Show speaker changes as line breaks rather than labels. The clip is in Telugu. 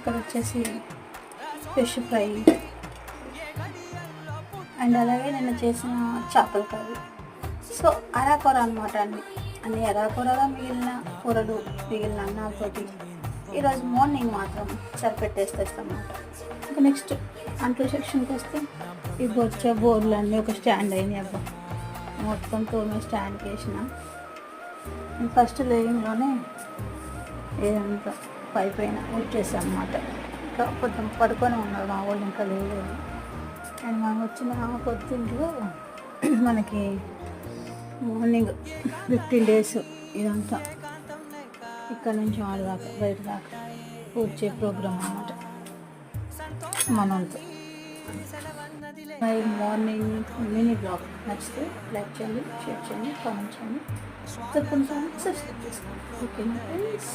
ఇక్కడ వచ్చేసి ఫిష్ ఫ్రై అండ్ అలాగే నేను చేసిన చేపల కర్రీ. సో అరాకొర అనమాట అన్ని అరాకొరగా మిగిలిన కూరలు మిగిలిన అన్నాలతోటి ఈరోజు మార్నింగ్ మాత్రం సరిపెట్టేస్తాం అన్నమాట. ఇంకా నెక్స్ట్ అంట్ల సెక్షన్కి వస్తే ఈ బోర్డులు అన్నీ ఒక స్టాండ్ అయినాయి. అబ్బా మొత్తం తోమే స్టాండ్కి వేసిన. ఫస్ట్ లేయింగ్లోనే ఏదంతా పై పైన వచ్చేసాం అన్నమాట. ఇంకా కొంచెం పడుకొని ఉన్నారు మా వాళ్ళు, ఇంకా లేదు. అండ్ మనం వచ్చిన కొద్దింట్లో మనకి మార్నింగ్ 15 days ఇదంతా ఇక్కడ నుంచి ఆడు దాకా బయట దాకా వచ్చే ప్రోగ్రామ్ అన్నమాట మనంతా. మై మార్నింగ్ మినీ బ్లాగ్ నచ్చితే లైక్ చేయండి, షేర్ చేయండి, కామెంట్ చేయండి, తప్పకుండా సబ్స్క్రైబ్ చేసుకోండి. ఓకేనా ఫ్రెండ్స్?